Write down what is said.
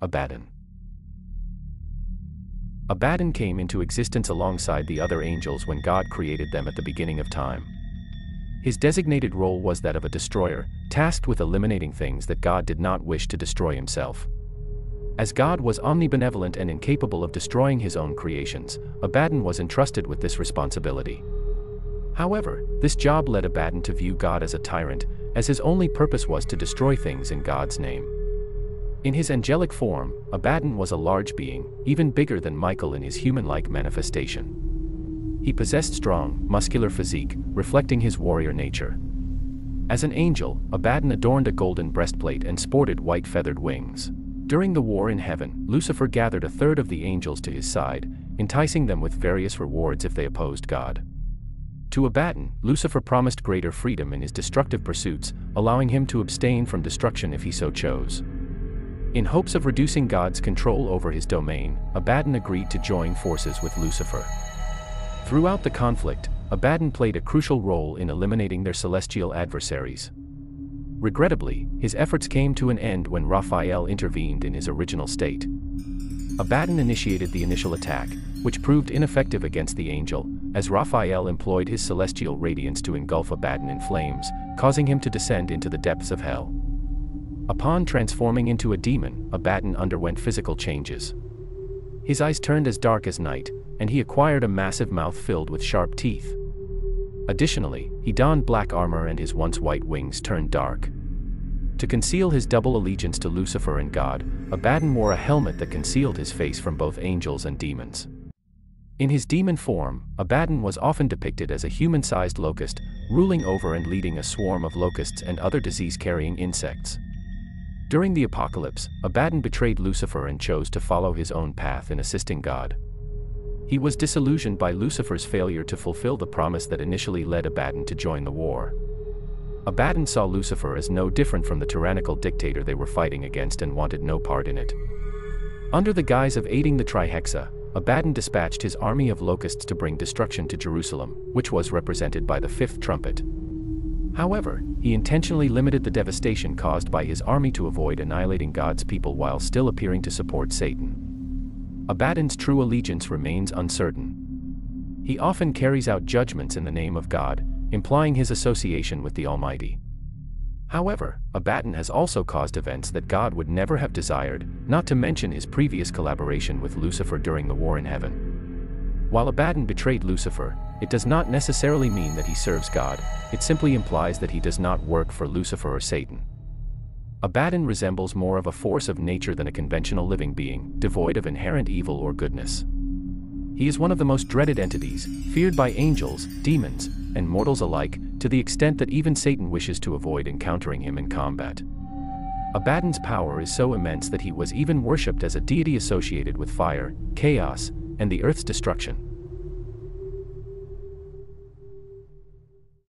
Abaddon. Abaddon came into existence alongside the other angels when God created them at the beginning of time. His designated role was that of a destroyer, tasked with eliminating things that God did not wish to destroy himself. As God was omnibenevolent and incapable of destroying his own creations, Abaddon was entrusted with this responsibility. However, this job led Abaddon to view God as a tyrant, as his only purpose was to destroy things in God's name. In his angelic form, Abaddon was a large being, even bigger than Michael in his human-like manifestation. He possessed strong, muscular physique, reflecting his warrior nature. As an angel, Abaddon adorned a golden breastplate and sported white feathered wings. During the war in heaven, Lucifer gathered a third of the angels to his side, enticing them with various rewards if they opposed God. To Abaddon, Lucifer promised greater freedom in his destructive pursuits, allowing him to abstain from destruction if he so chose. In hopes of reducing God's control over his domain, Abaddon agreed to join forces with Lucifer. Throughout the conflict, Abaddon played a crucial role in eliminating their celestial adversaries. Regrettably, his efforts came to an end when Raphael intervened in his original state. Abaddon initiated the initial attack, which proved ineffective against the angel, as Raphael employed his celestial radiance to engulf Abaddon in flames, causing him to descend into the depths of hell. Upon transforming into a demon, Abaddon underwent physical changes. His eyes turned as dark as night, and he acquired a massive mouth filled with sharp teeth. Additionally, he donned black armor and his once white wings turned dark. To conceal his double allegiance to Lucifer and God, Abaddon wore a helmet that concealed his face from both angels and demons. In his demon form, Abaddon was often depicted as a human-sized locust, ruling over and leading a swarm of locusts and other disease-carrying insects. During the apocalypse, Abaddon betrayed Lucifer and chose to follow his own path in assisting God. He was disillusioned by Lucifer's failure to fulfill the promise that initially led Abaddon to join the war. Abaddon saw Lucifer as no different from the tyrannical dictator they were fighting against and wanted no part in it. Under the guise of aiding the Trihexa, Abaddon dispatched his army of locusts to bring destruction to Jerusalem, which was represented by the fifth trumpet. However, he intentionally limited the devastation caused by his army to avoid annihilating God's people while still appearing to support Satan. Abaddon's true allegiance remains uncertain. He often carries out judgments in the name of God, implying his association with the Almighty. However, Abaddon has also caused events that God would never have desired, not to mention his previous collaboration with Lucifer during the war in heaven. While Abaddon betrayed Lucifer, it does not necessarily mean that he serves God, it simply implies that he does not work for Lucifer or Satan. Abaddon resembles more of a force of nature than a conventional living being, devoid of inherent evil or goodness. He is one of the most dreaded entities, feared by angels, demons, and mortals alike, to the extent that even Satan wishes to avoid encountering him in combat. Abaddon's power is so immense that he was even worshipped as a deity associated with fire, chaos, and the earth's destruction.